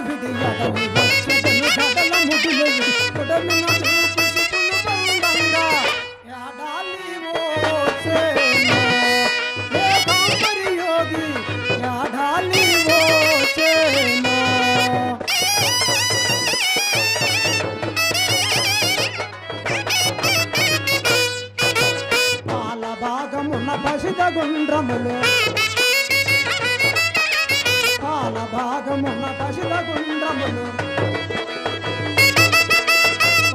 విడి ఎడవి వచ్చెదను గడల ముడులు విడి కొడలు చూపుసుకును బండంగా యాడాలి ఓచేనో ఏకాంబరి యోగి యాడాలి ఓచేనో పాల భాగమున పసిద గుండ్రములు పాల భాగమున పసిద గుండ్రములు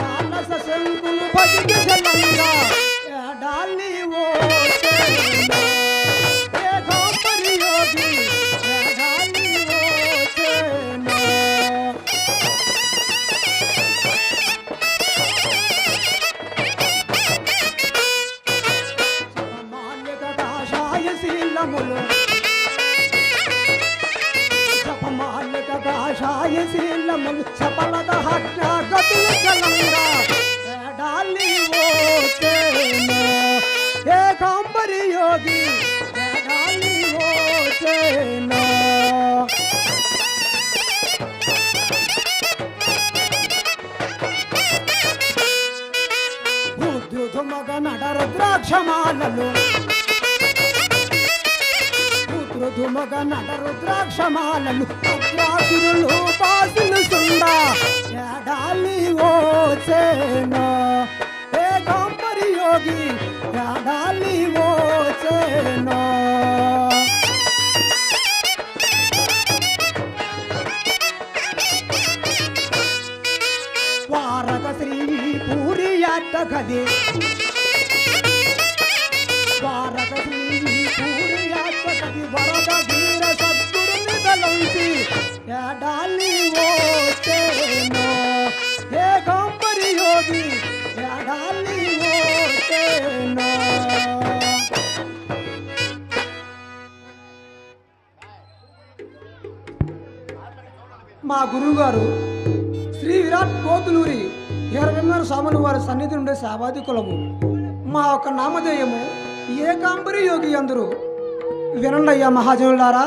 పాలస శంకులు బతికి జలంగా ఎడాలి ఓచేనో ఏకాంబరి యోగి ఎడాలి ఓచేనో మాల్యక కాషాయ శీలములు జపమాలిక కాషాయ శీలములు సఫలత హత్యాగతులు జలంగా ఎడాలి ఓచేనో ఏకాంబరి యోగి ఎడాలి ఓచేనో ఉద్యుధుమగ నడ రుద్రాక్షమాలలు రుద్రుమగ నడ రుద్రాక్షమాలలు రుద్రాసురులు పాసులు సుందా ఎడాలి ఓచేనో ఏకాంబరి యోగి ఎడాలి ఓచేనో వారక శ్రీ పూరి యాట గది వారక శ్రీ పూరి యాట గది వరద ధీర సద్గురుని దళంచి ఎడాలి ఓచేనో ఏకాంబరి యోగి ఎడాలి ఓచేనో మా గురువుగారు శ్రీ విరాట్ కోతులూరి వీరబ్రహ్మేంద్ర స్వాములు వారి సన్నిధి నుండి సావాది కులము మా యొక్క నామధేయము ఏకాంబరి యోగి అందరూ వినండి అయ్యా మహాజనులారా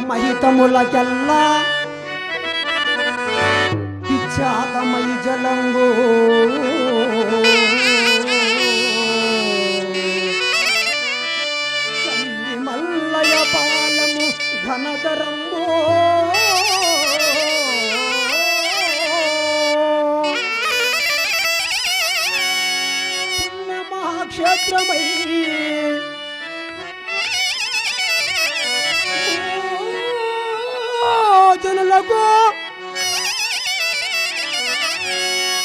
మహితములకెల్లా విఖ్యాతమై జలంగో మల్లయ పాలము ఘనతరంబో పుణ్య మహాక్షేత్రమై జనులకు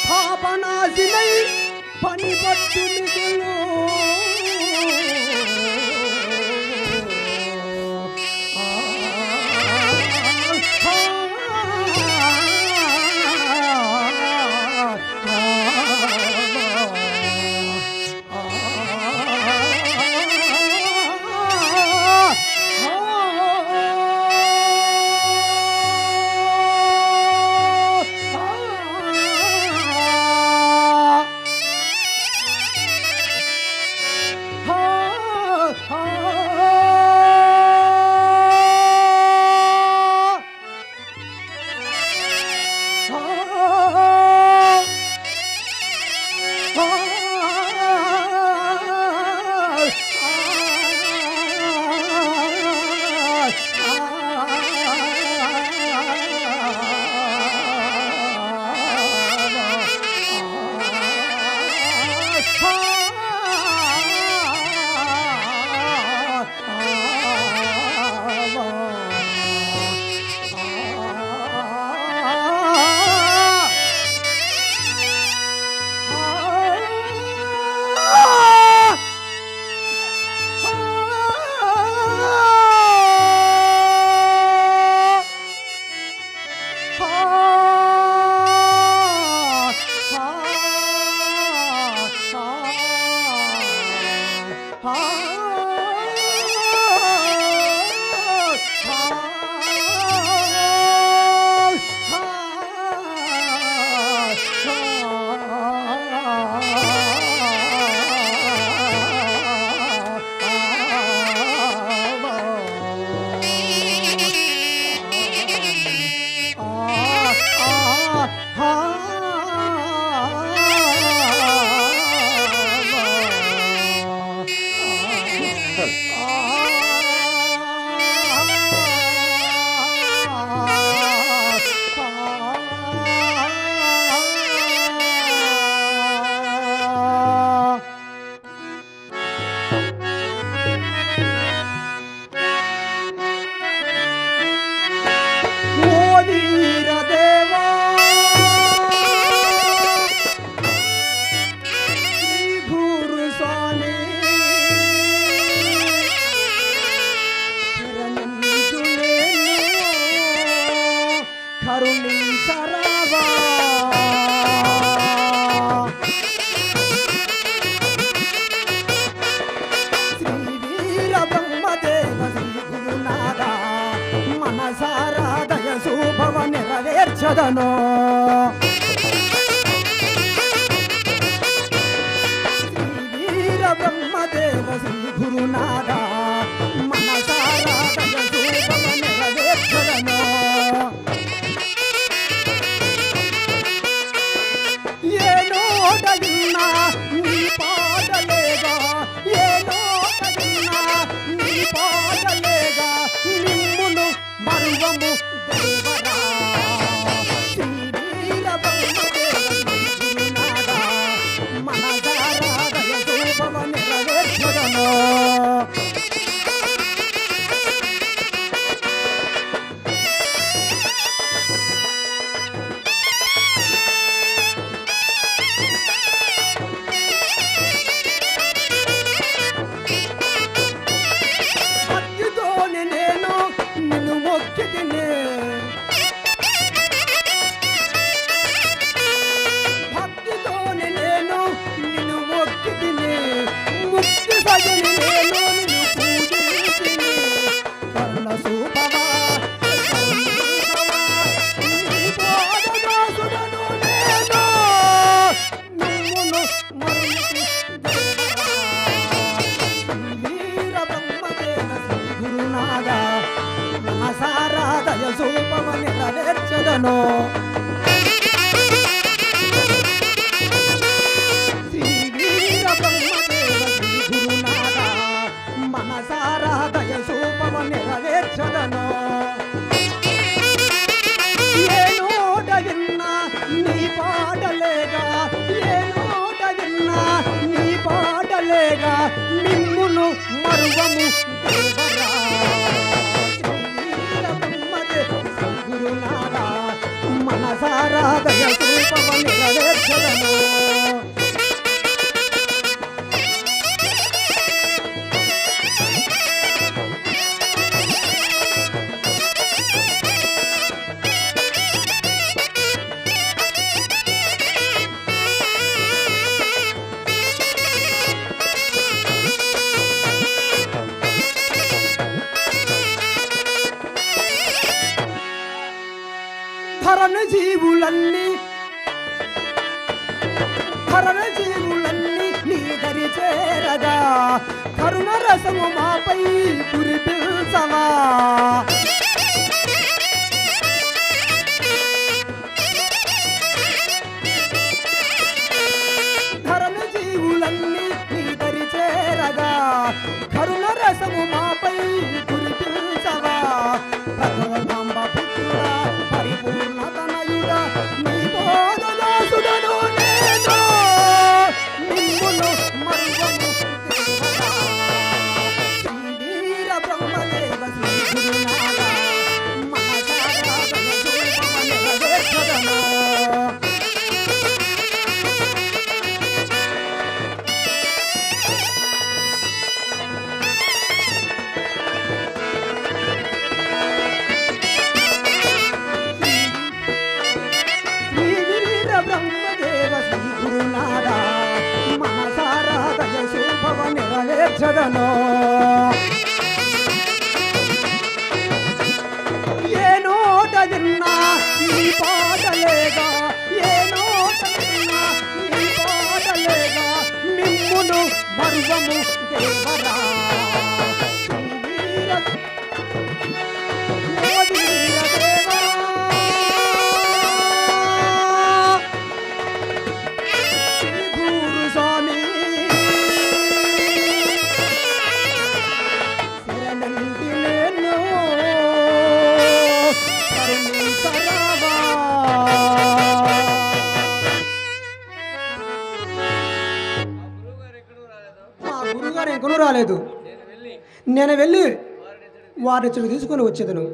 పాపనాశినై పనిపట్టు మిగులు నెరవేర్చదను శ్రీ వీర బ్రహ్మదేవ శ్రీ గురునాథ మనసారా దయచూపవ నెరవేర్చదను ఏనోడగిన్నా నీ పాడలేగా ఏనోడగిన్నా నీ పాడలేగా నిమ్మును మరువము దేవరా నెరవేర్చదను శ్రీ వీర బ్రహ్మదేవ శ్రీ గురునాథ మనసారా దయచూపవ నెరవేర్చదను ఏనోట విన్నా నీ పాడలేగా ఏనోట విన్నా నీ పాడలేగా నిమ్మును మరువము దేవరా మనసారా దయచూపవ నెరవేర్చదను హరణ జీవులన్నీ నీ దరి చేరగా కరుణ రసము మాపై కురిపించవా హరణ జీవులన్నీ నీ దరి చేరగా కరుణ రసము మాపై కురిపించవా ప్రథమాంబ పుత్రుడా పరిపూర్ణతనయుడా నీ బోధదాసుడను నేను నిమ్మును మరువము దేవరా శ్రీ వీర బ్రహ్మదేవ శ్రీ గురునాథ మనసారా దయచూపవ నెరవేర్చదను పర్వాలేదు, నేను వెళ్ళి వారిని చెడు తీసుకొని వచ్చేదను.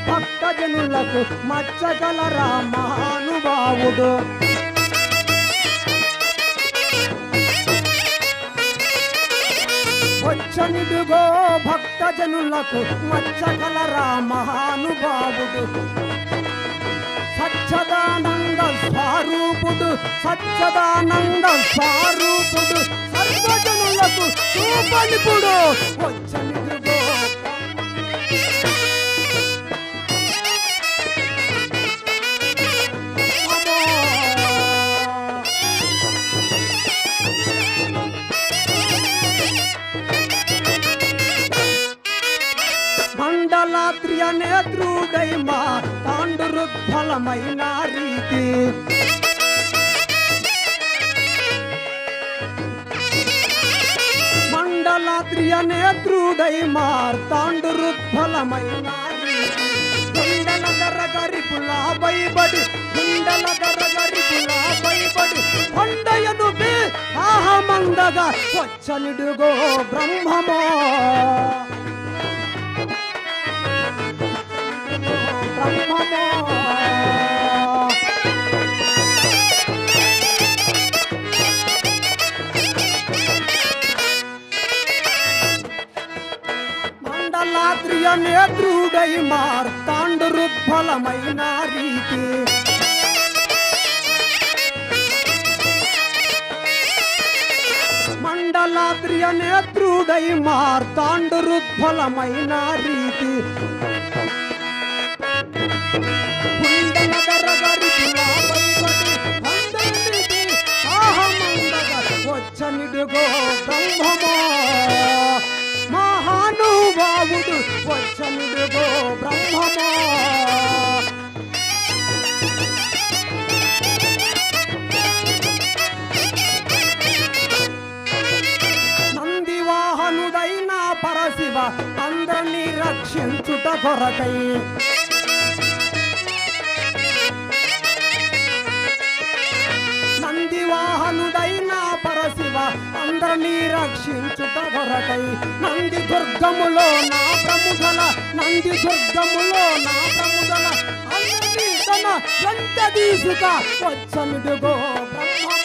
భక్తజనులకు మచ్చగలరా మహానుభావుడు. వచ్చనిడుగో భక్తజనులకు మచ్చగలరా మహానుభావుడు. సచ్చదానంద స్వరూపుడు, సచ్చదానంద స్వరూపుడు, సర్వజనులకు చూపనిపుడు. వచ్చనిడుగో మండలాత్రియ నేత్రుడై మా తాండురుద్ఫలమైన రీతి. మండలాత్రియ నేత్రుడై మా తాండురుద్ఫలమైన రీతి. గుండెల గరగరిపులా బైబడి, గుండెల గరగరిపులా బైబడి కొండయను ఆహమందగా వచ్చనిడుగో బ్రహ్మమో. మండలాత్రియ నేత్రుడై మార్తాండురుద్ఫలమైన రీతి. మండలాత్రియ నేత్రుడై మార్తాండురుద్ఫలమైన రీతి. వచ్చనిడుగో బ్రహ్మమో మహానుభావుడు. కొరకై నంది వాహనుడైన పరశివ అందరినీ రక్షించుట కొరకై నంది దుర్గములో నా ప్రముఖల నంది దుర్గములో నా ప్రముఖల అందరినీ తన వెంట తీసుక వచ్చనుడుగో బ్రహ్మమా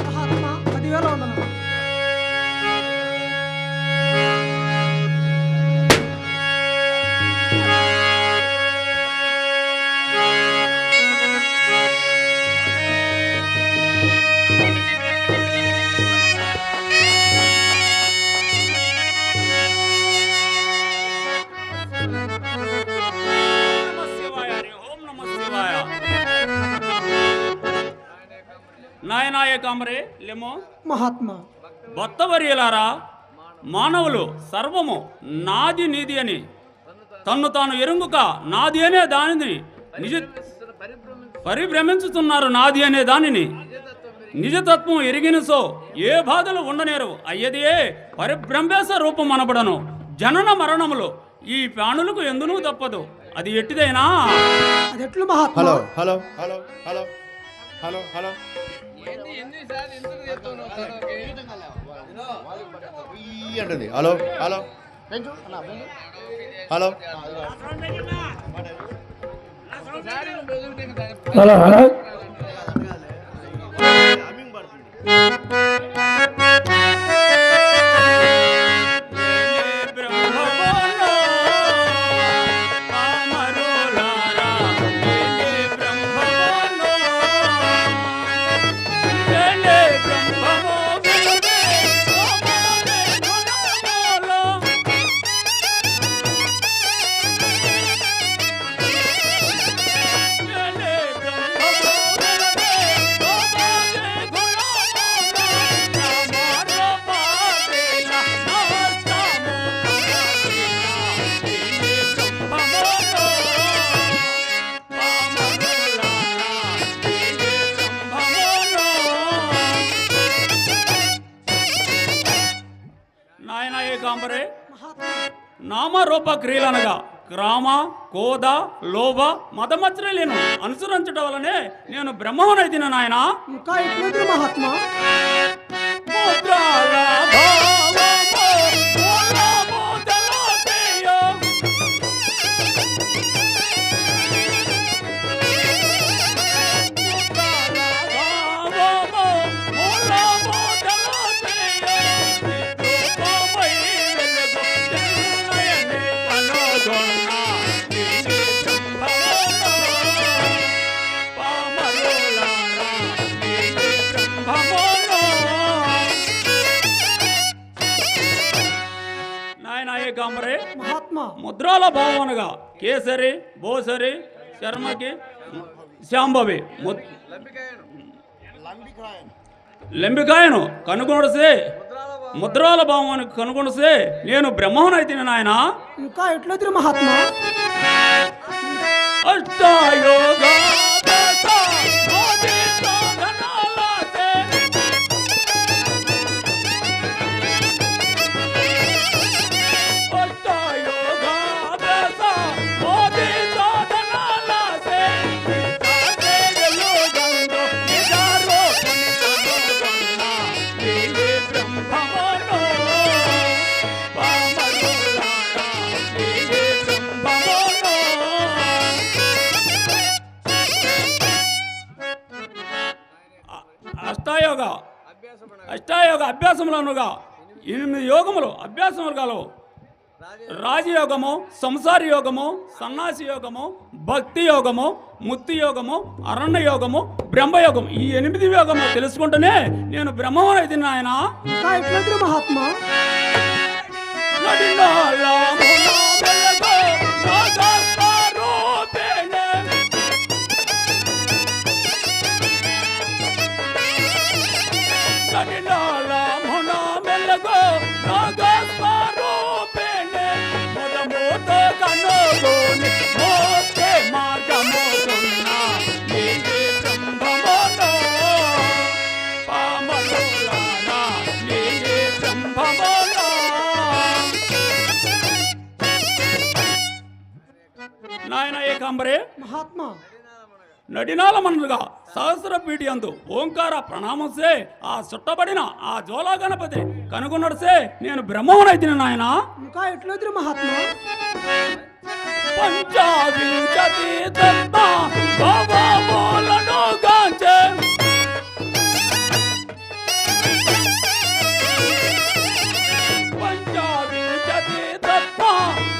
మహాత్మా 10,000 వందనం. నాయనా ఏకాంబరే లెమో మహాత్మా భక్తవర్యులారా, మానవులు సర్వము నాది నీది అని తన్ను తాను ఎరుంగుక నాది అనే దానిని పరిభ్రమించుతున్నారు. నాది అనే దానిని నిజతత్వం ఎరిగినసో ఏ బాధలు ఉండనేరు. అయ్యదే పరిభ్రంభేశ రూపం అనబడను. జనన మరణములు ఈ ప్రాణులకు ఎందునూ తప్పదు. అది ఎట్టిదైనా అది ఎట్లు మహాత్మా? Hello hello hello hello hello hello అంటుంది. Hello hello hello hello hello ఏకాంబరే, నామరూప క్రియలనగా గ్రామ కోద లోభ మదమత్రలేను అనుసరించడం వలనే నేను బ్రహ్మవనైతిన నాయన. ఇంకా ఎట్లేదు మహాత్మా? ముద్రాల భావనగా కేసరి బోసరి శర్మకి శాంభవి లెంబికాయను కనుగొనసే ముద్రాల భావాన్ని కనుగొనసే నేను బ్రహ్మనైతిని నాయన. ఇంకా ఎట్లయితే మహాత్మా? అష్టాయోగా అష్టాయోగ అభ్యాసములనుగా 8 యోగములు అభ్యాసములు గలవు. రాజయోగము, సంసార యోగము, సన్నాసి యోగము, భక్తి యోగము, ముక్తి యోగము, అరణ్య యోగము, బ్రహ్మయోగం. ఈ 8 యోగము తెలుసుకుంటేనే నేను బ్రహ్మవనైతిని నాయన. ఇంకా ఎట్లయితే మహాత్మా? Naga ఏకాంబరే మహాత్మా నడినాలమనగా సహస్ర పీఠి అందు ఓంకార ప్రణామసే ఆ చుట్టబడిన ఆ జ్వాలా గణపతి కనుగొన్నడుసే నేను బ్రహ్మవునైతిని నాయన. ఇంకా ఎట్లొద్దురు మహాత్మా? పంచావింశతి దత్త భవమూలను గాంచే పంచావింశతి దత్త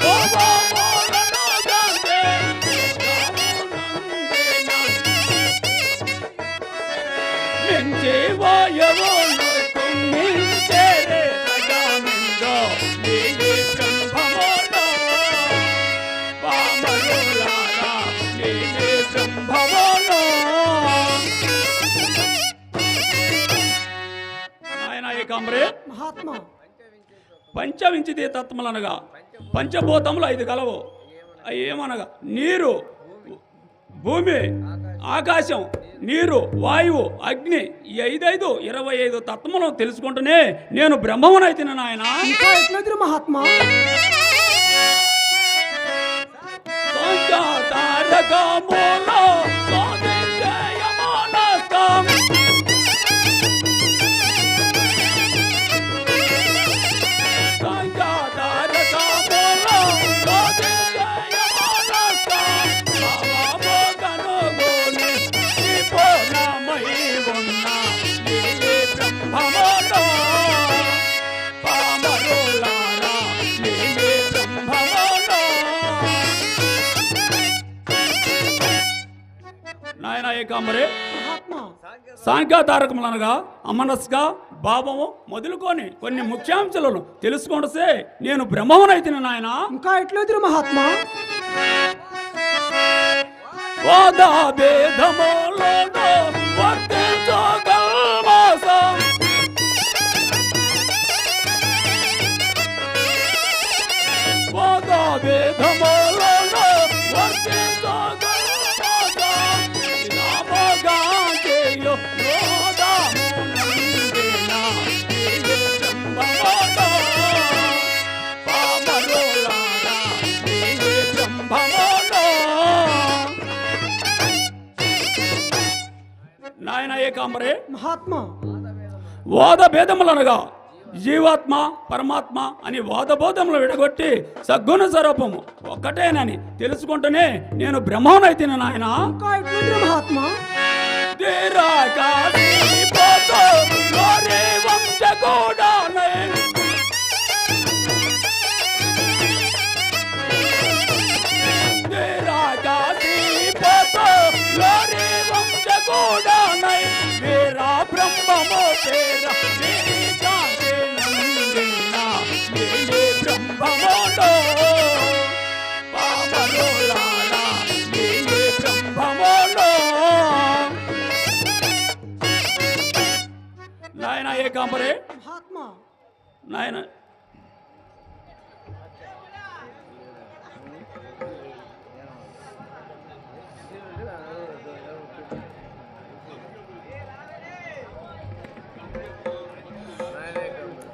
భవమూలను గాంచే మించి వాయవును కుమ్మించేరే సగామిందో నీలి బ్రహ్మమోలో పామరులారా నీలి బ్రహ్మమోలో. నాయన ఏకాంబరే మహాత్మా పంచవించితే తత్వములనగా పంచభూతములు 5 కలవు. అవి ఏమనగా నీరు, భూమి, ఆకాశం, నీరు, వాయువు, అగ్ని, ఈ 5 25 తత్వములను తెలుసుకుంటూనే నేను బ్రహ్మమునైతిని నాయన. ఇంకా ఎట్లొద్దురు మహాత్మా? సంచాతారకములో స్వాదించేయమానస్కం. సంచాతారకములో స్వాదించేయమానస్కం. భావముగనుగొని నిపుణమై ఉన్న నీలి బ్రహ్మములో పామరులారా నీలి బ్రహ్మములో. నాయన ఏకాంబరే మహాత్మా సాంఖ్యతారకములనగా అమనస్గా భావము మొదలుకొని కొన్ని ముఖ్యాంశాలను తెలుసుకొనసే నేను బ్రహ్మమునైతిని నాయన. ఇంకా ఎట్లొద్దురు మహాత్మా? వాద భేదములను వర్తించగల్మాసం. వాద భేదములను వర్తించగల్మాసం. నామగాంచేయు రోదమునందిన నీలి బ్రహ్మమోలో పామరులారా నీలి బ్రహ్మమోలో. నాయన ఏకాంబరే మహాత్మా వాద భేదములనగా జీవాత్మ పరమాత్మ అని వాదబోధములు విడగొట్టి సద్గుణ స్వరూపము ఒక్కటేనని తెలుసుకుంటూనే నేను బ్రహ్మవునైతిని నాయన. ఇంకా ఎట్లొద్దురు మహాత్మా? తీరాకాశీపోతో గోరే వంశగూడానే తీరాకాశీపోతో గోరే వంశగూడానే వీరా బ్రహ్మమో తేరా శ్రీకాంతి నందిన నీలి బ్రహ్మమోలో పామరులారా నీలి బ్రహ్మమోలో. నాయన ఏకాంబరే మహాత్మా నాయన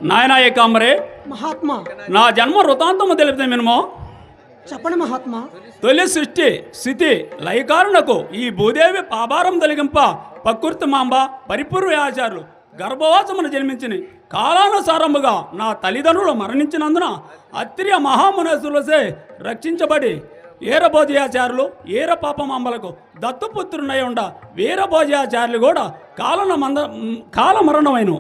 నాయన ఏకాంబరే మహాత్మా నా జన్మ వృతాంతము తెలిపితే మినమో. చెప్పండి మహాత్మా. తొలి సృష్టి స్థితి లయకారునకు ఈ భూదేవి పాభారం తొలగింప ప్రకృతి మాంబ పరిపూర్వ ఆచారులు గర్భవాసమును జన్మించిన కాలానుసారముగా నా తల్లిదండ్రులు మరణించినందున అత్రియ మహామునేశ్వరులసే రక్షించబడి వీరభోజయాచార్యులు వీర పాపమాంబలకు దత్తుపుత్రునై ఉండ వీరభోజయాచార్యులు కూడా కాలమరణమైన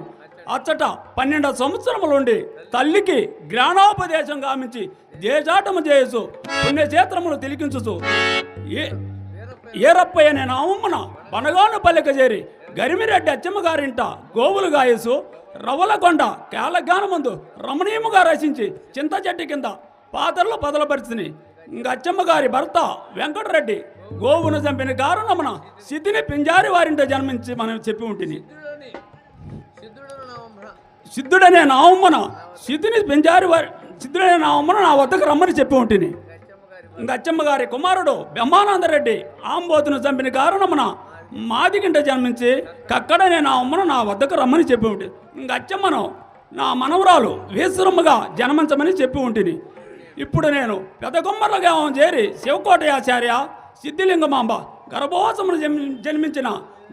అచ్చట 12 సంవత్సరములుండి తల్లికి జ్ఞానోపదేశం గామించి దేశాటము చేయసు పుణ్యక్షేత్రములు తిలికించుచు ఏరప్పయ్య నేను అమ్మన పనగాను పల్లెక చేరి గరిమిరెడ్డి అచ్చమ్మ గారింట గోవులు గాయసు రవ్వలకొండ కేలగానమందు రమణీయముగా రచించి చింత చెట్టు కింద పాత్రలు పదలపరిచిని అచ్చమ్మ గారి భర్త వెంకటరెడ్డి గోవును చంపిన కారణమున సిద్ధిని పింజారి వారింట జన్మించి మనం చెప్పి ఉంటుంది. సిద్ధుడనే నా అమ్మన సిద్ధిని పింజారి వారి సిద్ధుడనే నా అమ్మను నా వద్దకు రమ్మని చెప్పి ఉంటుంది. అచ్చమ్మ గారి కుమారుడు బ్రహ్మానందరెడ్డి ఆంబోతును చంపిన కారణమున మాదికింట జన్మించి కక్కడనే నా అమ్మను నా వద్దకు రమ్మని చెప్పి ఉంటుంది. అచ్చమ్మను నా మనవరాలు వీసురమ్మగా జన్మించమని చెప్పి ఉంటుంది. ఇప్పుడు నేను పెద్ద గుమ్మర్ల గ్రామం చేరి శివకోటయాచార్య సిద్ధిలింగమాంబ గర్భోసమును జన్మించిన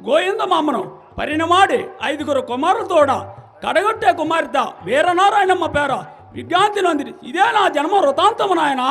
గోవిందమాంబను పరిణమాడి 5 కుమారులతోడ కడగొట్టే కుమార్తె వీరనారాయణమ్మ పేర విజ్ఞాంతి నొంది. ఇదే నా జన్మ వృతాంతము నాయనా.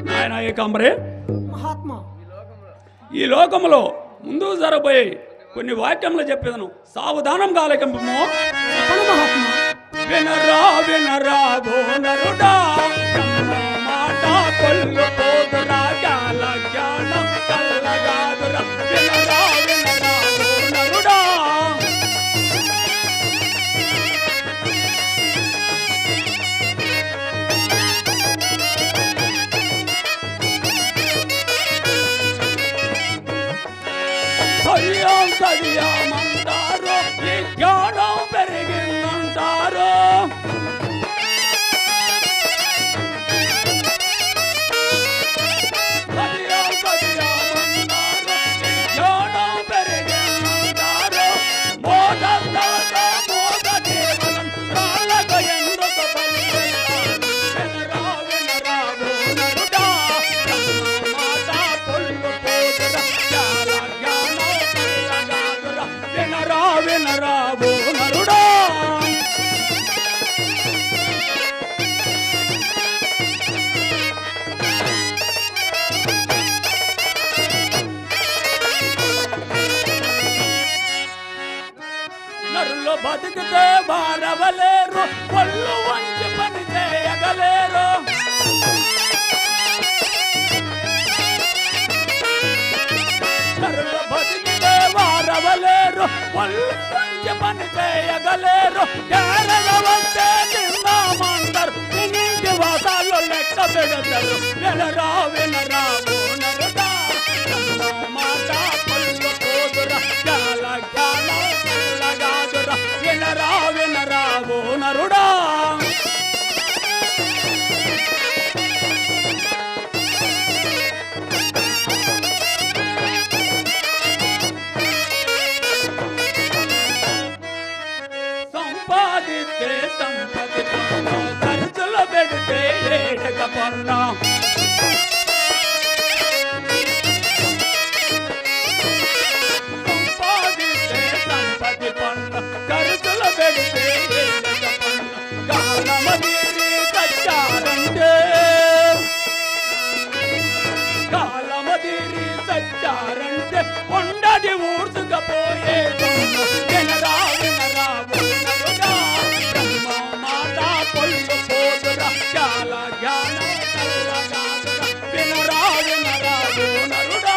నాయన ఏకాంబరే, మహాత్మా, ఈ లోకములో ముందుకు జరగబోయే కొన్ని వాక్యములు చెప్పేదను, సావధానం కాలేకంపము. మహాత్మా, వినరా వినరా బోనరుడా, మాట కొల్లు పోదురా, కాల జ్ఞానం కల్లగాదురా. వినరా వినరా బోనరుడా, సరియామంటారు, ఈ జ్ఞానం పెరిగిందంటారు. నరులు బతికితే బారవలేరు, పళ్ళు వంచి పని చేయగలేరు. నరులు బతికితే బారవలేరు, పళ్ళు వంచి పని చేయగలేరు. కేరళవంతే తిన్నామంటారు, ఇంటి వాసాల్లో లెక్క పెడతారు. వినరా వినరా బోనరుడా, మాట పళ్ళు పోదురా, చాలా జ్ఞానం కల్లగాదురా. వినరా వినరా బోనరుడా, సంపాదిస్తే సంపది పన్ను, ఖర్చులు పెడితే ఏటక పన్ను. సంపాదిస్తే సంపది పన్ను, ఖర్చులు పెడితే ఏటక పన్ను. కాలమదీరి సచ్చారంటే, కాలమదీరి సచ్చారంటే ఉండది ఊర్చుకపోయే పన్ను. వినరా వినరా బోనరుడా, బ్రహ్మ మాట పొల్లు పోదురా, చాలా జ్ఞానం కల్లగాదురా. వినరా వినరా బోనరుడా,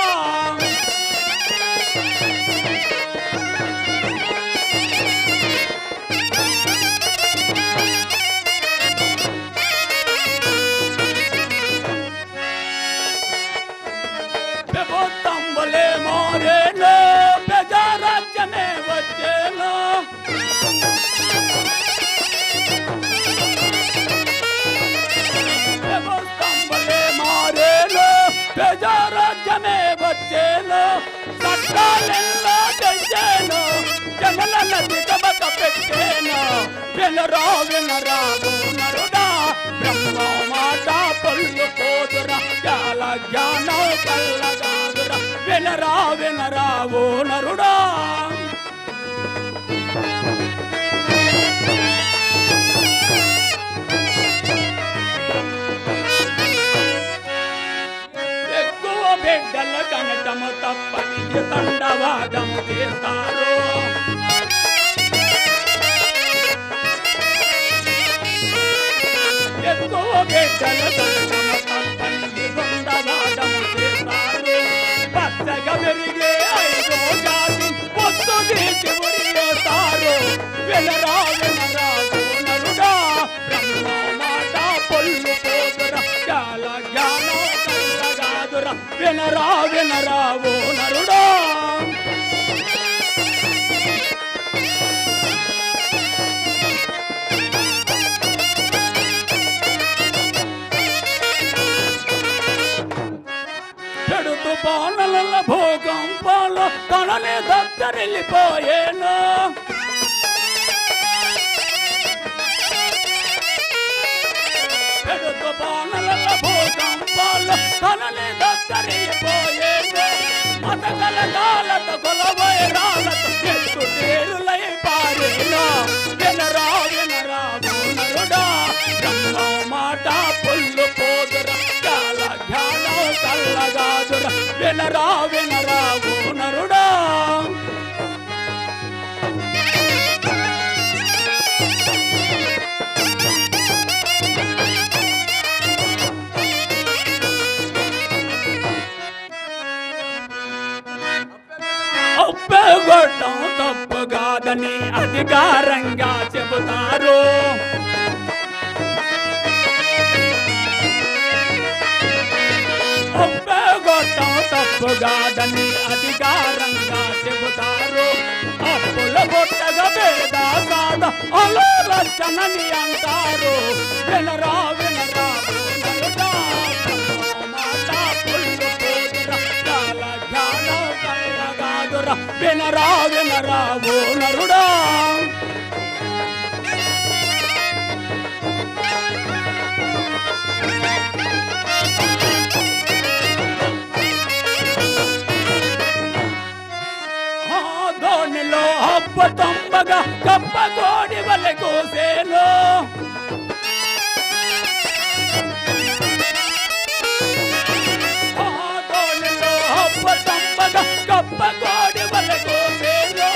పెబొత్తంబలే మోరేను, ప్రజారాజ్యమే వచ్చేను. పెబొత్తంబలే మారేను, ప్రజారాజ్యమే వచ్చేను. చట్టాలెల్లా తెచ్చేను, జనుల దిగబక పెట్టేను. వినరా వినరా బోనరుడా, బ్రహ్మ మాట పొల్లు పోదురా, చాలా జ్ఞానం కల్లగాదురా. వినరా వినరా బోనరుడా, ఎక్కువ బిడ్డల కనటము తప్పని తండవాదము చేస్తారు. ఎక్కువ బిడ్డల కనటము తప్పని తండవాదము చేస్తారు. పచ్చగా పెరిగే 5వ జాతి పొత్తు వినరా వినరా ఓ నరుడా బ్రహ్మ మాట పొల్లు పోదురా చాలా జ్ఞానం కల్లగాదురా వినరా వినరా ఓ నరుడా చెడుతు బాణల భూకంపాలు తనని దత్తరిల్లిపోయేను చెడుతు బాణల భూకంపాలు తనని దత్తరిల్లిపోయేను మతగల కాలతో కొలవై రాలతో ఎత్తు తేరులై పారేను వినరా వినరా ఓ నరుడా బ్రహ్మ మాట పొల్లు పోదురా చాలా జ్ఞానం కల్లగాదురా వినరా వినరా ఓ నరుడా ఒప్పగొట్టం తప్పు కాదని అధికారంగా చెబుతారు ఒప్పగొట్టం తప్పు కాదని అధికారంగా చెబుతారు అప్పుల బొట్టగా పేద కాద అలో లక్షణని అంటారు వినరా వినరా నరుడా మాట పుల్లు పోదురా చాలా జ్ఞానం కల్లగాదురా వినరా వినరా ఓ నరుడా ధోనిలో హబ్బ తొంబగా కప్ప కోడి వలె కోసేను ధోనిలో హబ్బ తొంబగా కప్ప కోడి వలె కోసేను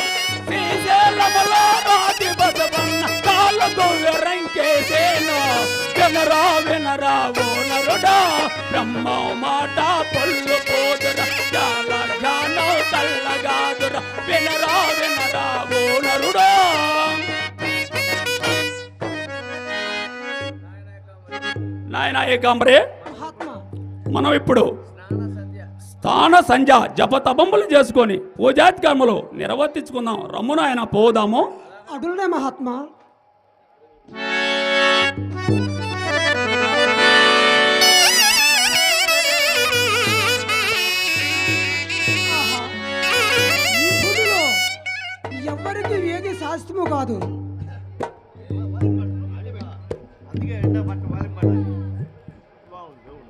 శ్రీశైలములో రాతి బసవన్న కాళ్ళకు రంకేసేను వినరా వినరా ఓ నరుడా బ్రహ్మ మాట పొల్లు పోదురా చాలా జ్ఞానం కల్లగాదురా వినరా వినరా ఓ నరుడా నాయన ఏకాంబరే మహాత్మా మనం ఇప్పుడు స్థాన సంధ్య జప తపంబులు చేసుకొని పూజాతి కర్మలు నిర్వర్తించుకుందాం రమ్మున ఆయన పోదాము అటులనే మహాత్మా ఆహా. ఈ భూమిలో ఎవ్వరికి ఏది శాస్త్రము కాదు అందుకే ఎండ పట్టు వాలి మాట బాగుంది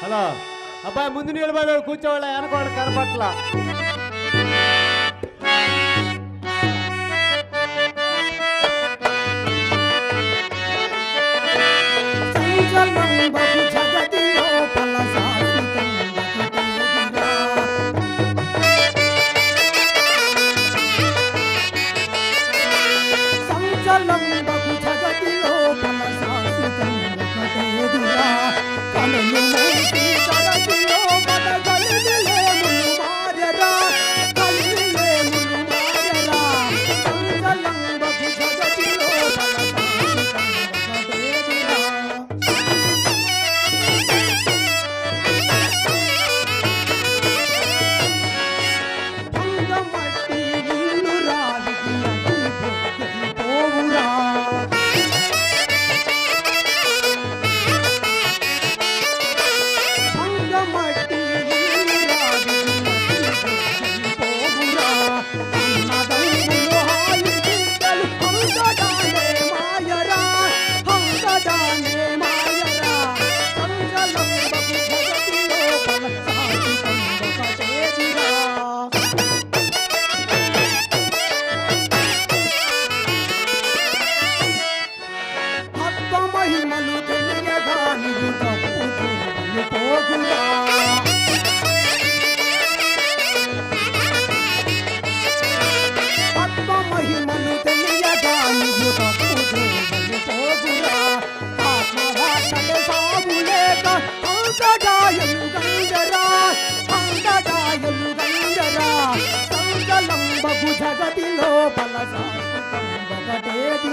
హలో అబ్బాయి ముందు నిలబడి కూర్చోవాళ్ళ వెనకోళ్ళు కనపట్ల సంచలనంబకు జగతి లోపల శాశ్వతం ఒకటేదిరా. సంచలనంబకు జగతి లోపల శాశ్వతం ఒకటేదిరా. కనులు మూసి జగతిలో మన కలిమిలేములు మారెరా. కలిమిలేములు మారెరా. సంచలనంబకు జగతి లోపల శాశ్వతం ఒకటేదిరా.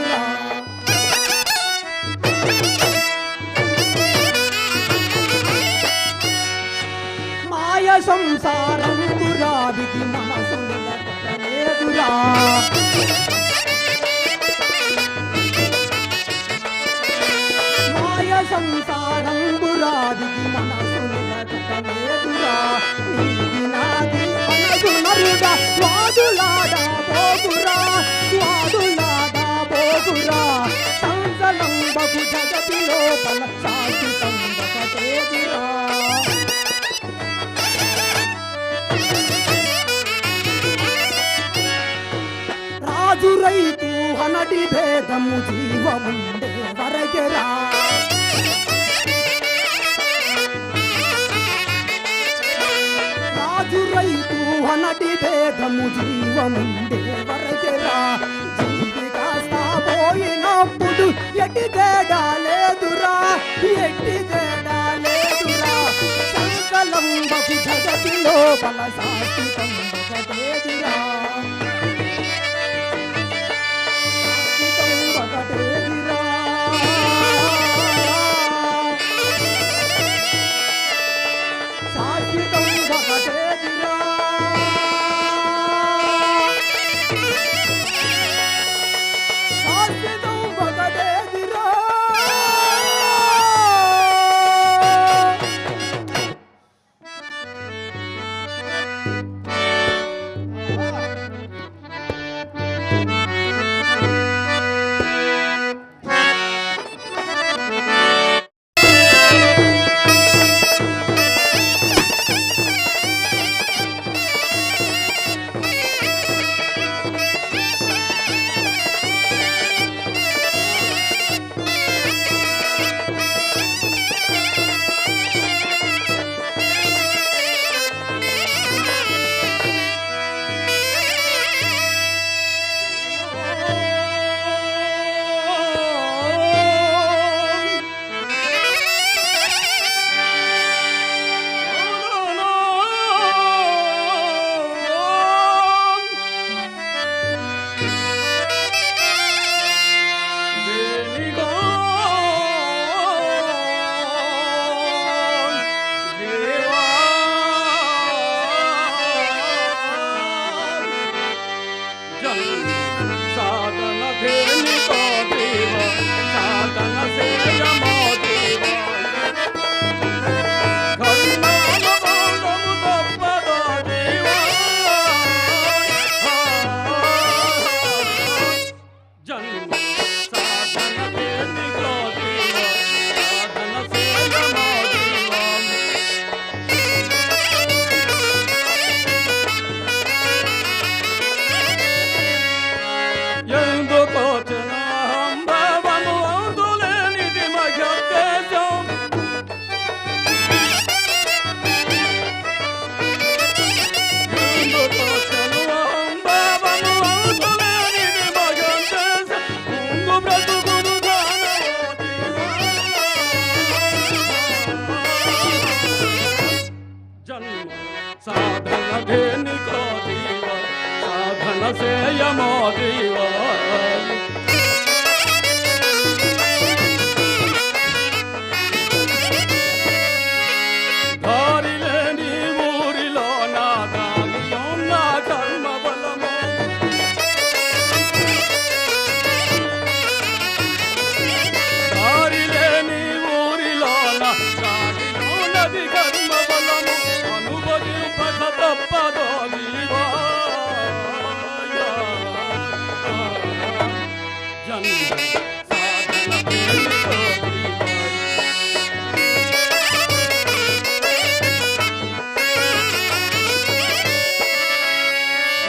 లేదురా మాయ సంసారం గురాదికి మనసు నిలకడలేదురా మాయ సంసారం గురాదికి మనసు నిలకడలేదురా నీది నాది మనసునరుగా స్వాదులాడా పోగురా స్వాదులాడా పోగురా సంసలం బహు జగతి లోపల శాశ్వతం ఒకటేదురా రాజు రైతు హనటి భేదము జీవముండే వరకెరా రాజు రైతు హనటి భేదము జీవముండే వరకెరా జీవి కాస్త పోయినప్పుడు ఎట్టి తేడా లేదురా ఎట్టి తేడా లేదురా సంకలం బహు జగతి లోపల శాశ్వతం ఒకటేదిరా శాశ్వతం ఒకటేదిరా శాశ్వతం ఒకటేదిరా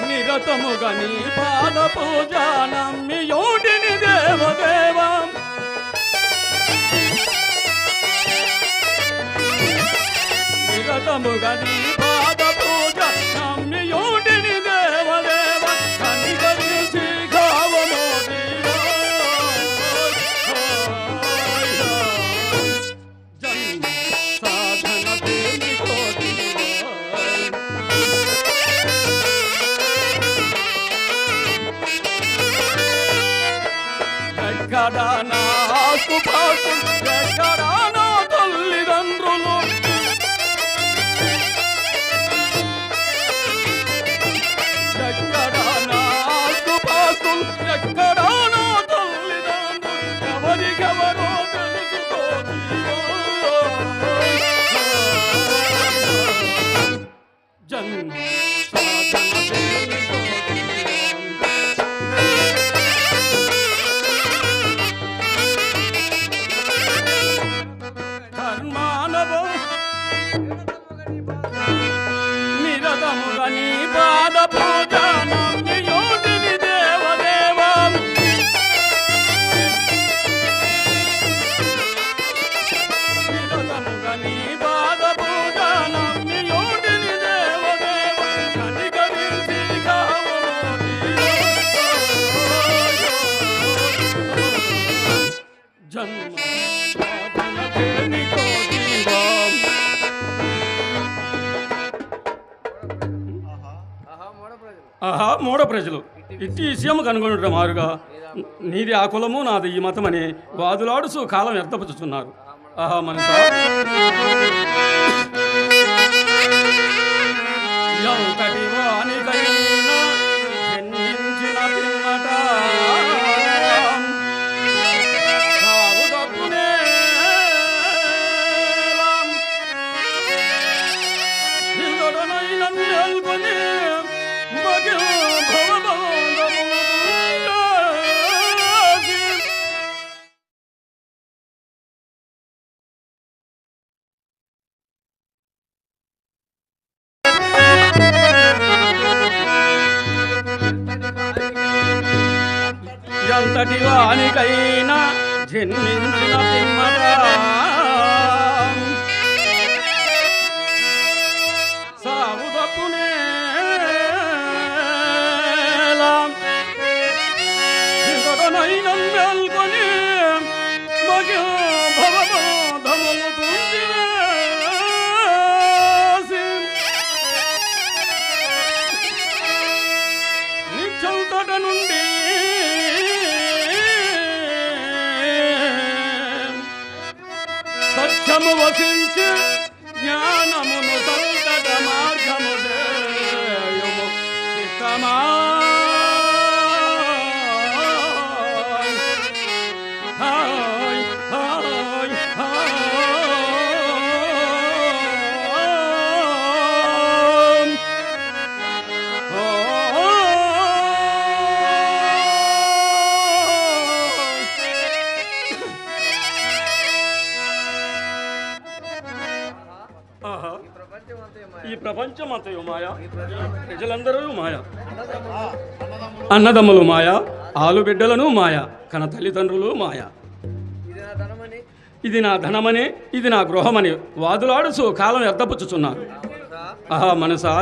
నిరతముగని పాద పూజ నమ్మి యోడిని దేవదేవం నిరతముగని పాద పూజ నమ్మి యోడిని దేవదేవ కనికరించి కావమో జన్మ సాధన దేనికో ఎక్కడ నాకు పాటు ఎక్కడ నా తల్లిదండ్రులు ఎక్కడ నాకు పాటు ఎక్కడ నా తల్లిదండ్రులు ఎవరికెవరో తెలుసుకో జన్మ కర్మానవం నిరతముగా నీ పాద పూజ నమ్మియోటిని దేవదేవం నిరతముగా నీ పాద పూజ నమ్మియోటిని దేవదేవం కనికరించి జన్మ ఆహా మూఢ ప్రజలు ఇట్టి విషయము కనుగొనట మారుగా నీది ఆ కులము నాది ఈ మతమని వాదులాడుచు కాలం వ్యర్థపరుచుతున్నారు. ఆహా మనసా ఎంతటి వానికైనా జన్మించిన పిమ్మట సాగు తప్పునే నిన్నడనైన నెల్కొని మగ ఎంతటి వానికైనా జన్మించిన పిమ్మట సాగు తప్పునే మేల్కొని మగ భవబోధములు నిచ్చంతట నుండి సత్యము వసించి జ్ఞానమును సంతట మార్గము చేయము చిత్తమా ఈ ప్రపంచమంతయు మాయ, ప్రజలందరూ మాయ, అన్నదమ్ములు మాయ, ఆలు బిడ్డలను మాయ, కన తల్లిదండ్రులు మాయ. ఇది నా ధనమని ఇది నా గృహమని వాదులాడుచు కాలం వ్యర్థపుచ్చుచున్నారు. ఆహా మనసా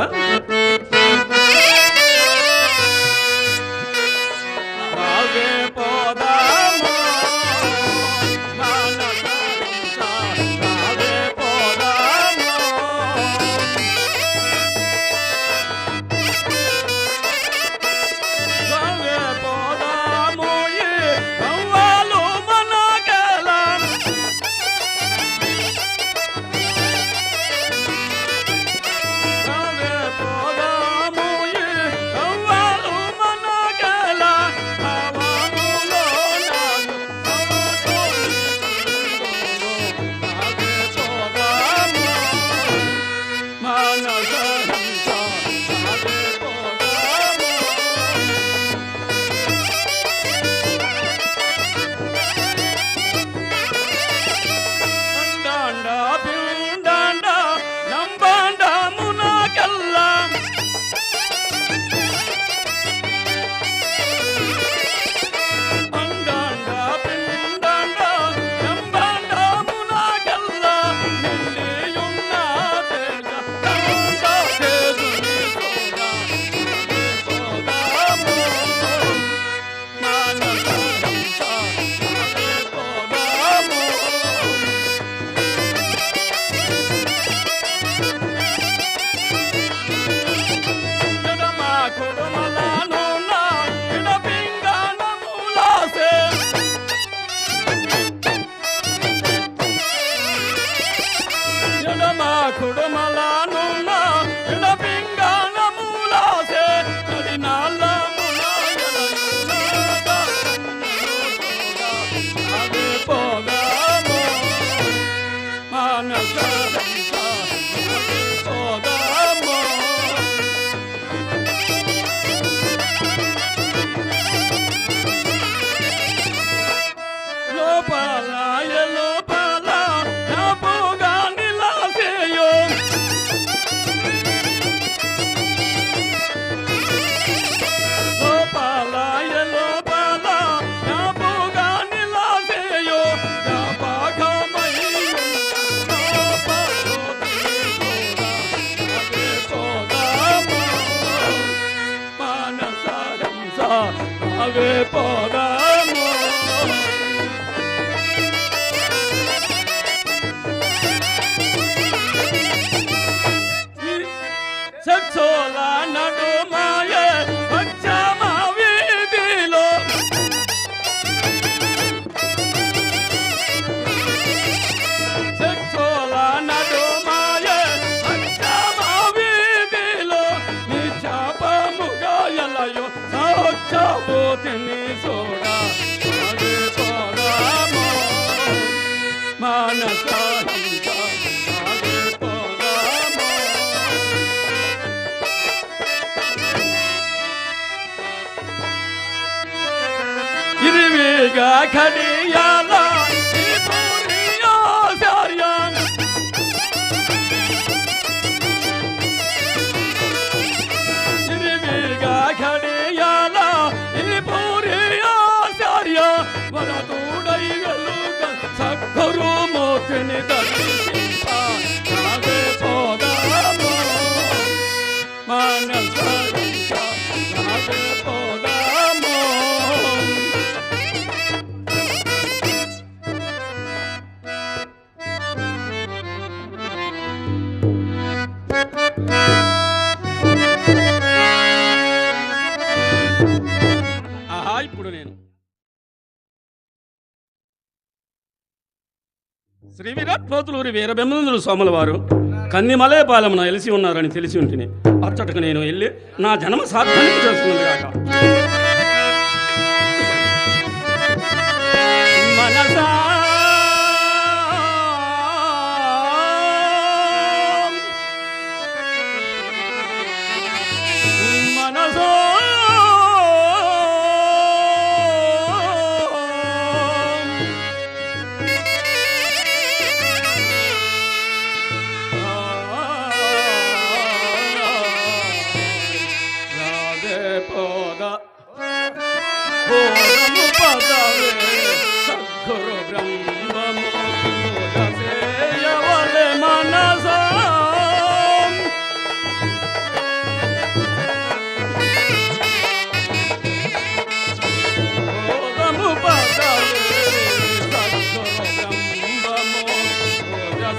పోదా కడియాల త్రిపురియాచార్యం శ్రీవిగా కడియాల త్రిపురియాచార్య వరదూడై వెలుగ సద్గురు మూర్తిని దర్శింప నాగే పోదాము మనసంగా నాగే పోదాము. ఆహా ఇప్పుడు నేను శ్రీ విరాట్ పోతులూరి వీరబ్రహ్మేంద్రుల స్వాముల వారు కందిమలయపాలెమున ఎలిసి ఉన్నారని తెలిసి ఉంటిని. అచ్చటకు నేను వెళ్ళి నా జన్మ సార్థానికి చేసుకున్నది కాక మనసా మనసా సద్గురు బ్రహ్మము సేయవలె మనసా బోధము పదవే సద్గురు బ్రహ్మము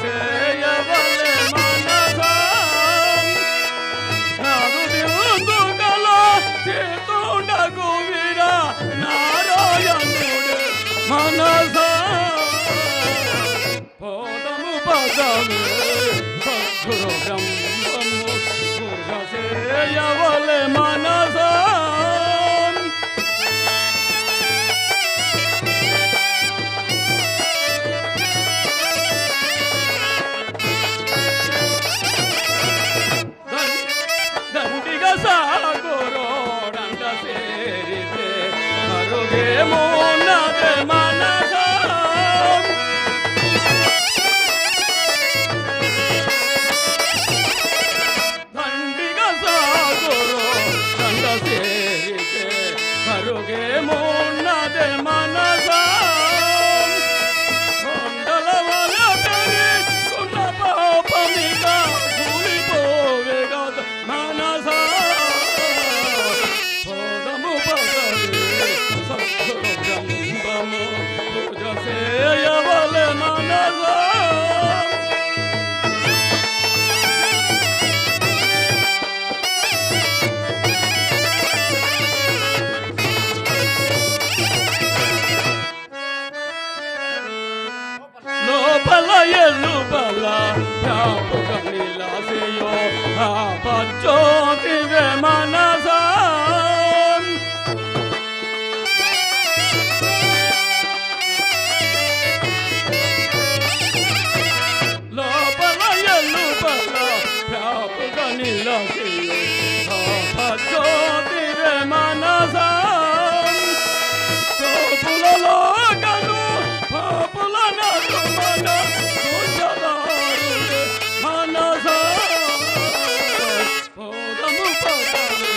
సేయవలె మనసా నాదు దిందుగల చేతుండగు వీరా నారాయణుడు మనసా పోదము పదవే సద్గురు బ్రహ్మము పూజ చేయవలె మనసా దండిగ సాగురోడంట సేరితే మరుగేమో నదే మనసా దండిగ సాగురోడంట సేరితే మరుగేమో నదే మనసా కొండల వల పెరుగున్న పాపమిక కూలిపోవే గద మనసా పోదము పదవే సద్గురు బ్రహ్మము పూజ సేయవలె మనసా లోపల ఎల్లుబల వ్యాపక నిలాసయో ఆ పచ్చోతివే మనసా లోపల ఎల్లుబల వ్యాపక నిలాసయో ఆ పచ్చోతివే మనసా తోపులలో గను పాపుల నడుమన కూర్చదారుడే మనసా పోదము పదవే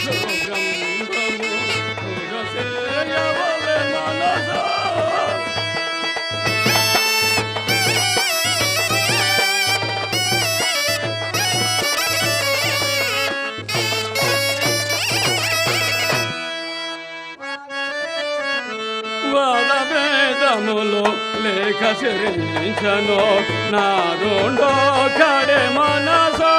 సద్గురు బ్రహ్మము పూజ సేయవలె మనసా వాదవేదములు లేఖ శరించను నాదుండో కడే మనసా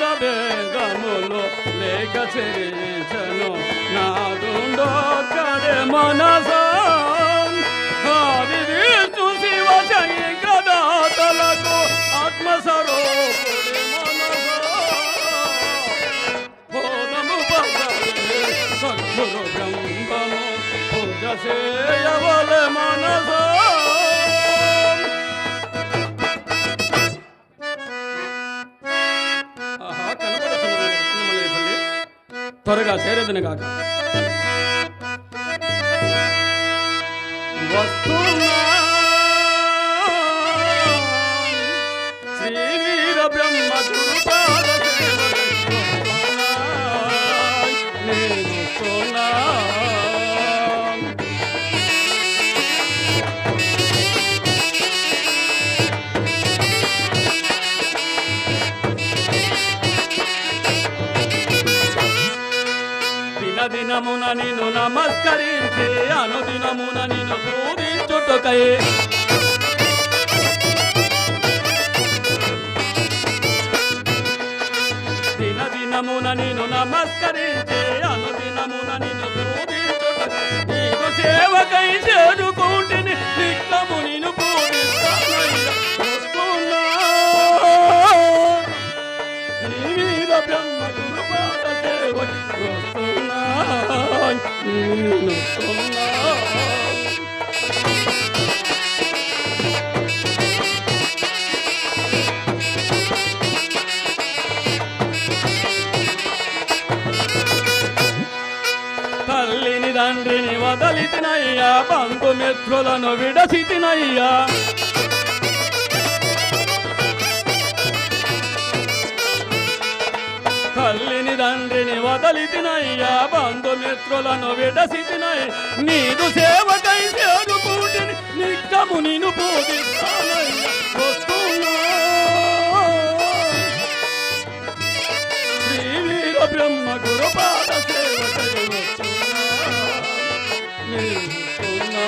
వాదవేదములు లేఖ శరించను నాదుండో కడే మనసా శివ శంకరదాతలకు ఆత్మస్వరూపుడి మనసా బోధము పదవే సద్గురు బ్రహ్మము పూజ సేయవలె మనసా త్వరగా చేరేదని కాక. వస్తున్నా శ్రీ వీర బ్రహ్మ గురుపాద నేను వస్తున్నా. దినమున నిన్ను నమస్కరించి అనుదినమున నిన్ను పూజించుటకై దినమున నిన్ను నమస్కరించి అనుదినమున నిన్ను పూజించుటకై నీకు సేవకై చేరుకుంటుని నిత్యము నిన్ను పూజిస్తానయ్యా. వస్తున్నా శ్రీ వీర బ్రహ్మ గురుపాద సేవకై వస్తున్నా. తల్లిని తండ్రిని వదలితినయ్యా, బంధుమిత్రులను విడసితినయ్యా. తల్లిని తండ్రిని వదలితినయ్యా, బంధుమిత్రులను విడసితినయ్యా. నీదు సేవకై చేరుకుంటుని నిత్యము నిన్ను పూజిస్తానయ్యా. వస్తున్నా శ్రీ వీర బ్రహ్మ గురుపాద సేవకై వస్తున్నా. నేను వస్తున్నా.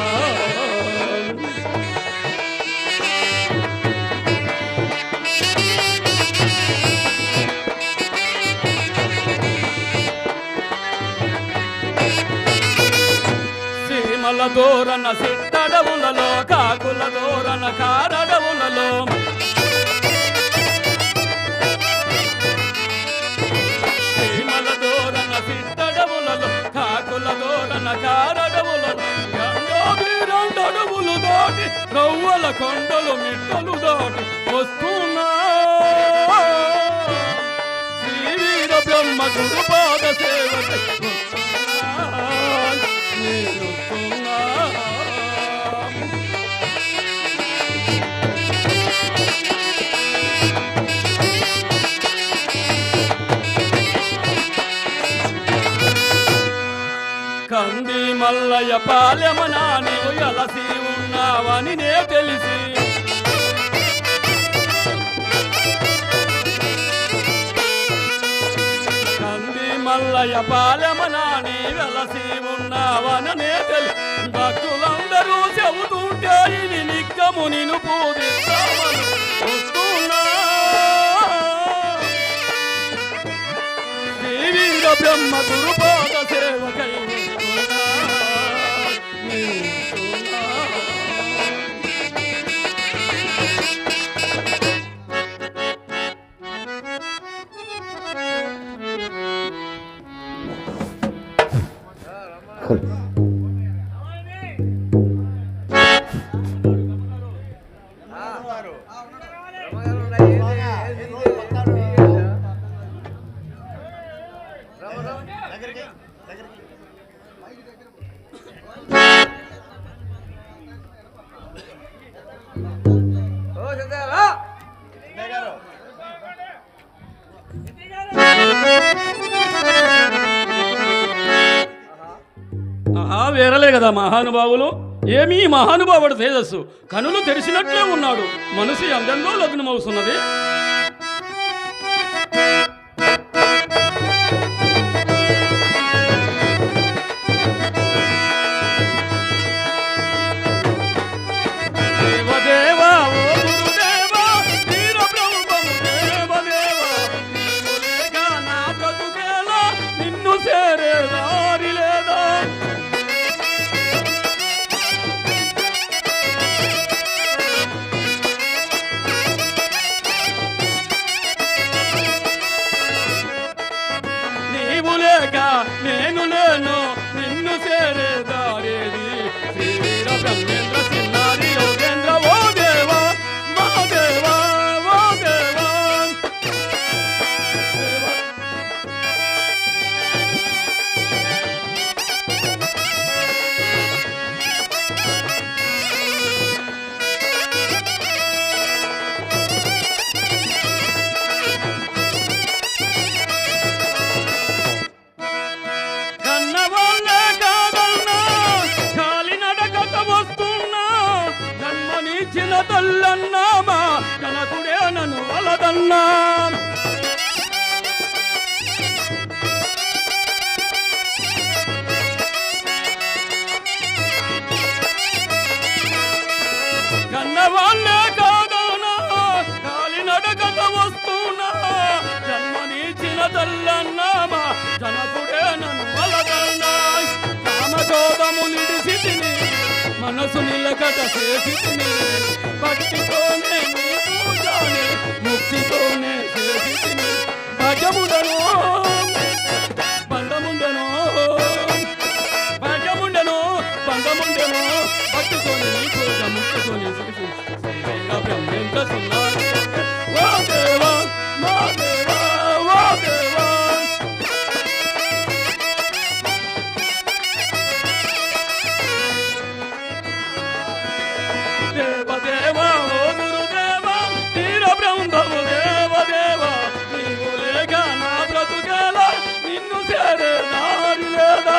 సీమల దూరన సిట్టడవులలో, కాకుల దూరన కారడవులలో, సీమల దూరన సిట్టడవులలో, కాకుల దూరన కారడవులలో, రెండడువులు దాటి రవ్వల కొండలు మిట్టలు దాటి వస్తున్నా. శ్రీ వీర బ్రహ్మ గురుపాద సేవకై వస్తున్నా. నేను వస్తున్నా. కంది మల్లయ్య పాలెమనా నీవు ఎలసి ఉన్నావని నే తెలిసి, కంది మల్లయ్య పాలెమనా నీ వెలసి ఉన్నావని నే తెలిసి, భక్తులందరూ చెబుతుంటే ఇది నిత్యము నిన్ను పూజిస్తామని వస్తున్నా. శ్రీ వీర బ్రహ్మ గురుపాద సేవకై వస్తున్నా. నేను వస్తున్నా. వేరలే కదా మహానుభావులు. ఏమీ మహానుభావుడు తేజస్సు, కనులు తెరిచినట్లే ఉన్నాడు, మనసు అందంలో లగ్నమవుతున్నది. మొదట చేసితిని భక్తితోనే నీ పూజాని ముక్తితోనే చేసితిని భజముడను బంధముండెను భజముండెను బంధముండెను భక్తితోనే నీ పూజ ముక్తితోనే బ్రహ్మేంద్ర సున్నారి ఓ దేవా మా దేవా ఓ దేవా దేవదేవా ఓ గురుదేవా తీర బ్రహ్మము దేవదేవా నీవు లేక నా బ్రతుకేలా నిన్ను చేరే దారి లేదా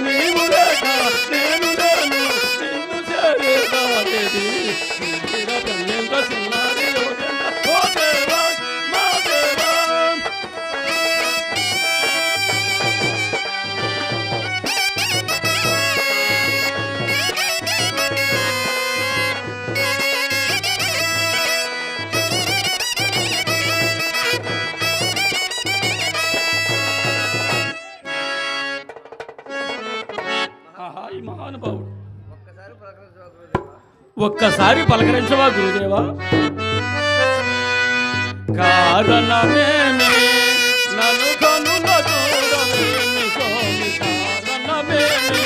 నీవు లేక నేను లేను నిన్ను చేరే దారేది తీర బ్రహ్మేంద్ర సున్నారి ఓ దేవా మా దేవా ఆహా, ఈ మహానుభావుడు ఒక్కసారి పలకరించవా గురుదేవా కారణమేమి నన్ను కనుల చూడవేమి స్వామి కారణమేమి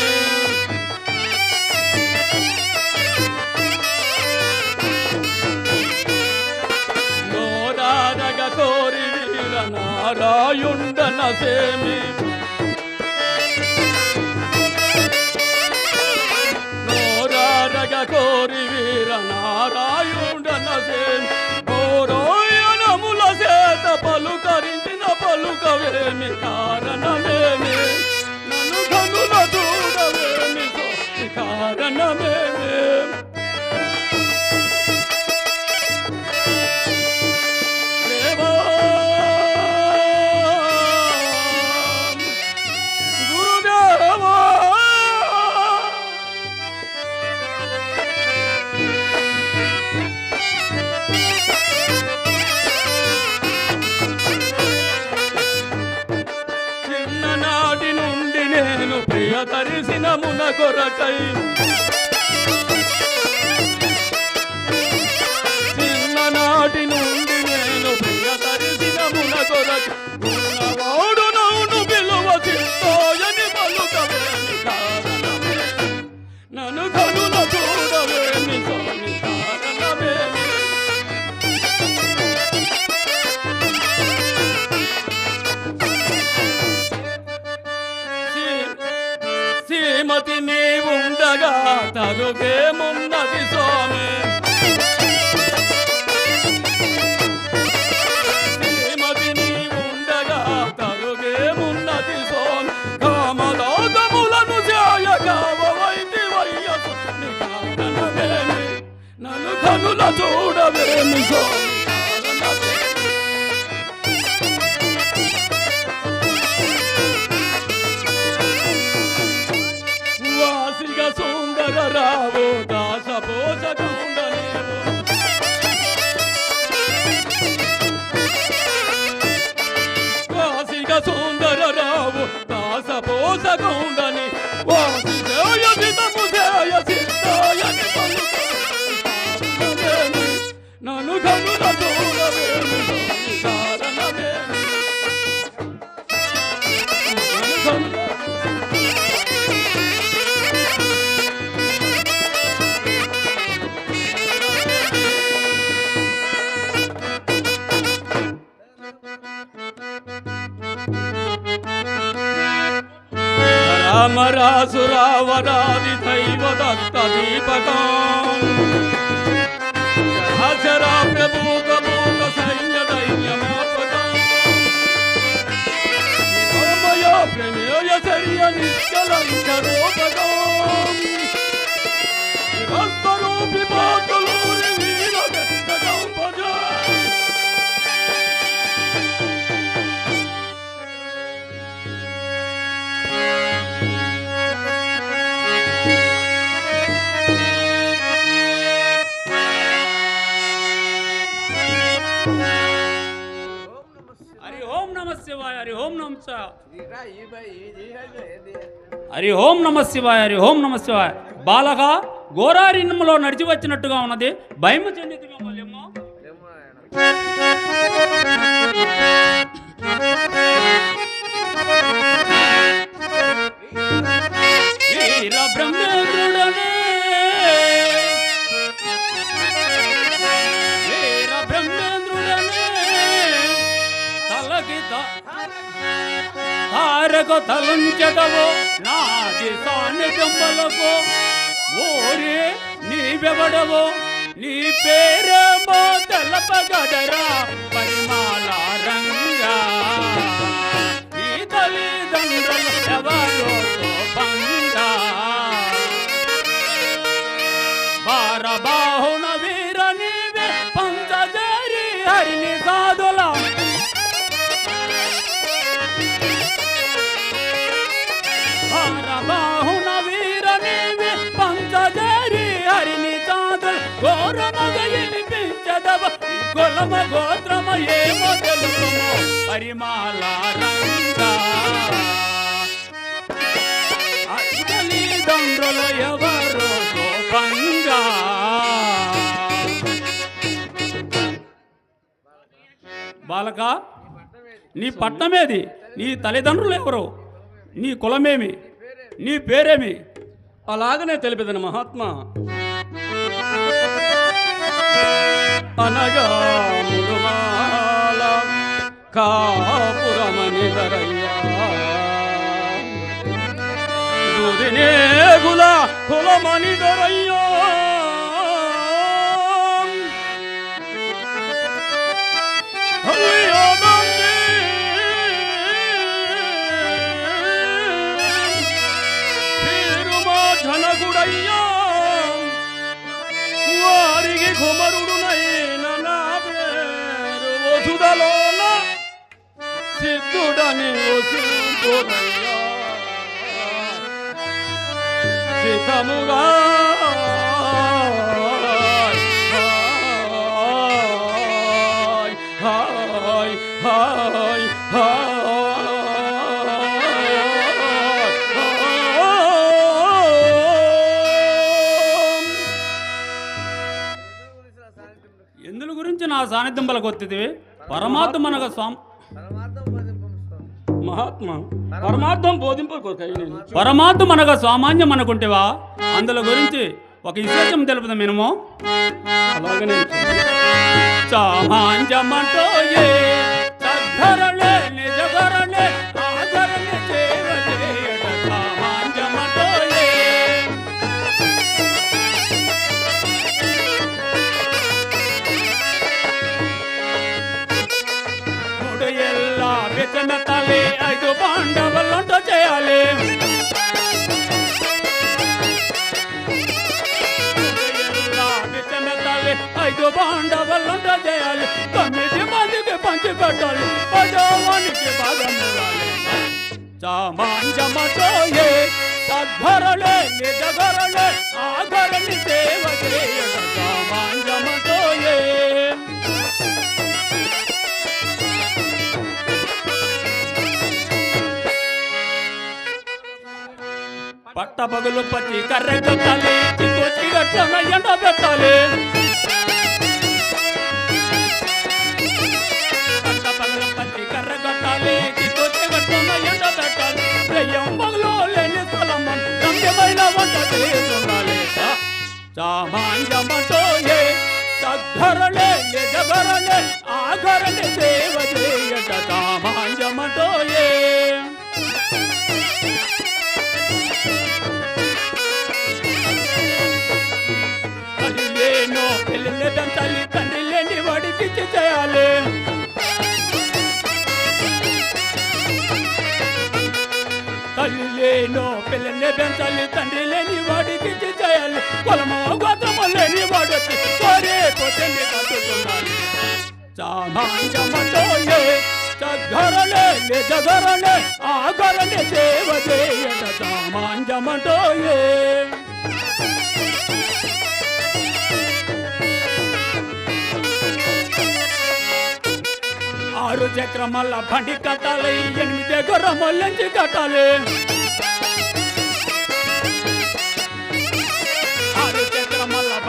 నోరారగ కోరి వీర నారాయుండన సేమి కోరి వీర నారాయుండన సేమి ఓరోయనముల చేత పలుకరించిన పలుకవేమి కారణమేమి నన్ను కనుల చూడవేమి స్వామి కారణమేమి దేవా గురుదేవా చిన్ననాటి నుండి నేను ప్రియతరిసిన మున కొరకై చిన్ననాటి నుండి నేను ప్రియతరిసిన మున కొరకై ఉన్నవాడు నన్ను పిలువ చిత్తోయని పలుకవేమి కారణమేమి నన్ను కనుల చూడవేమి స్వామి కారణమేమి శ్రీమతి నీవుండగా తరుగేమున్నది స్వామి శ్రీమతి నీవుండగా తరుగేమున్నది స్వామి కామదాగములను చేయగవైతి వయ్యసు కారణమేమి నన్ను కనుల చూడవేమి స్వామి కారణమేమి వాసిగ సుందర రావు దాస పోషకుండనేవు వాసిగ సుందర రావు దాస పోషకుండని వాసి జయజితము జయ సిద్ధాయని పలుకవేమి నన్ను కనుల చూడవేమి కారణమేమి నన్ను కనుల రామరాసురావరాది దైవ దత్త దీపకం సహచరా ప్రభూత భూత సైన్య దైన్యమాపకం రామయ ప్రమేయ చర్య నిష్కలంక రూపకం రూపి పాటలూరి వీర దత్తకం భజ హరి ఓం నమ శివాయ హరి ఓం నమ హరి ఓం నమ శివాయ హరి ఓం నమ శివాయ బాలక ఘోరారణ్యంలో నడిచి వచ్చినట్టుగా ఉన్నది. భయము చెందితమేమో లేమో. వీర బ్రహ్మేంద్రుడనే వీర బ్రహ్మేంద్రుడనే తలకి తారకు తలంచెదవో నాది సాన్నిధ్యములకు. ఓరే నీవెవడవో నీ పేరేమో తెలపగదరా పరిమాల రంగా. నీ తల్లిదండ్రులు ఎవరో శోభంగా. బారబాహున వీర నీవే పంచజరి హరిని సాధుల. బారబాహున వీర నీవే పంచజరి హరిని సాధుల. ఘోరమగ వినిపించదవ కులమ గోత్రమ ఏమో తెలుపుమో పరిమాల రంగా. తల్లిదండ్రులు ఎవరో శోభంగా. బాలక, నీ పట్టణమేది? నీ తల్లిదండ్రులు ఎవరు? నీ కులమేమి? నీ పేరేమి? అలాగనే తెలిపేదని మహాత్మా. అనగా మురుమాల కాపురమనిదరయ్యా. దురినేగుల కులమనిదరయ్యా. ఘనగుడయ్యా వారికి కుమరుడునైన నా పేరు వసుదలోన సిద్ధుడని వసుదయ్యా. సితముగా హాయ్ హాయ్ హాయ్. ఎందుల గురించి నా సాన్నిధ్యం పలకొత్తివి? పరమాత్మనగా మహాత్మ పరమార్థం బోధింపు పరమాత్మనగా సామాన్యం అనుకుంటేవా? అందుల గురించి ఒక విశేషం తెలుపుదాం మినిమో. అలాగనే సామాన్యమంటో ఏ సద్ధరలే నిజగరలే ఆదరణి చేవజేయట. సామాన్యమంటో ఏ మూడు ఎల్లా వెతనతలే 5 పాండవులంట చేయాలి. ఐదు పాండవులంట చేయాలి. 9 మందికి పంచి పెట్టాలి. 10వానికి భాగం ఇవ్వాలి. సామాన్యమటో ఏ సద్ధరలే నిజగరలే ఆదరణి సేవ చేయట. సామాన్యమటో ఏ పట్ట పగులు పచ్చి కర్రె కట్టాలి. చిక్కొచ్చి గట్లన ఎండ పెట్టాలి. పట్ట పగులు పచ్చి కర్రె కట్టాలి. చిక్కొచ్చి గట్లన ఎండ పెట్టాలి. దెయ్యం పగులు లేని స్థలం గమ్యమైన వంట చేస్తుండాలి. సామాన్యమంటో ఏ సద్ధరలే నిజగరలే ఆగరణి సేవ చేయట. సామాన్యమంటో ఏ పిల్లలే పెంచాలి. తండ్రి లేని వాడికి చేయాలి. తల్లి లేనో పిల్లల్ని పెంచాలి. తండ్రి లేని వాడికి చేయాలి. కులమో గోత్రమో లేని వాడికి కోరే పొద్దున్నే కట్టుకుండాలి. సామాన్యమంటో ఏ సద్ధరలే నిజగరలే ఆగరణి సేవ చేయట. సామాన్యమంటో ఏ 6 చక్రమల్ల బండి కట్టాలి. 8 గుర్రములంచి కట్టాలి. 6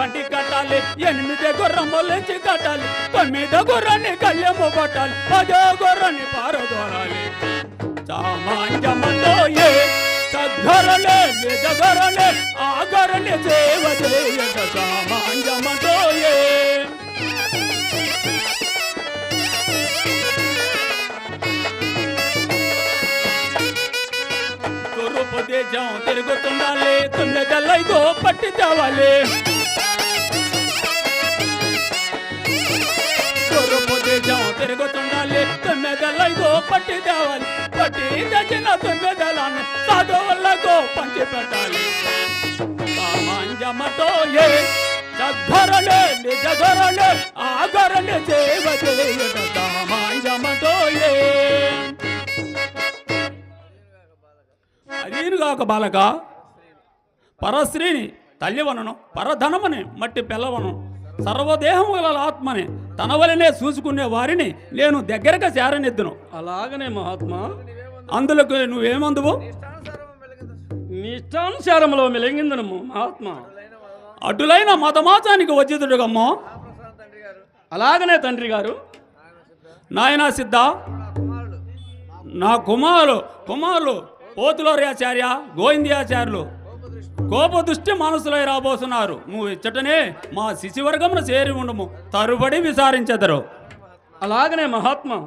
బండి కట్టాలి 8 గుర్రములెంచి కట్టాలి 9 గుర్రాన్ని కళ్యము పట్టాలి 10 గుర్రాన్ని పారదోరాలి సామాన్యమందోయే సద్గరలే నిజగరలే ఆగరలే సేవ చేయట సామాన్యమందోయే తూర్పు దేశం తిరుగుతుండాలి 9 పట్టి తేవాలి తూర్పు దేశం తిరుగుతుండాలి 9 పట్టి తేవాలి పట్టి తెచ్చిన 9 చదువులకు పంచి పెట్టాలి సామాన్యమటోయే సద్గరలే నిజగరలే ఆగరలే సేవ చేయట సామాన్యమటోయే అదీనుగాక బాలక పరస్త్రీని తల్లివనను పరధనమని మట్టి పిల్లవను సర్వదేహం గల ఆత్మని తన వలనే చూసుకునే వారిని నేను దగ్గరగా చేరనిద్దును. అలాగనే మహాత్మా. అందులోకి నువ్వేమందువు? నీ ఇష్టానుసారంలో మెలిగిందను మహాత్మా. అటులైన మతమాచానికి వచ్చిదుడుగమ్మో. అలాగనే తండ్రి గారు. నాయనా సిద్ధ, నా కుమారులు పోతులూరి గోవిందయాచార్యులు కోపదృష్టి మనసులో రాబోతున్నారు. నువ్వు ఇచ్చటనే మా శిశువర్గమును చేరి ఉండము తరుబడి విచారించెదరు. అలాగనే మహాత్మా.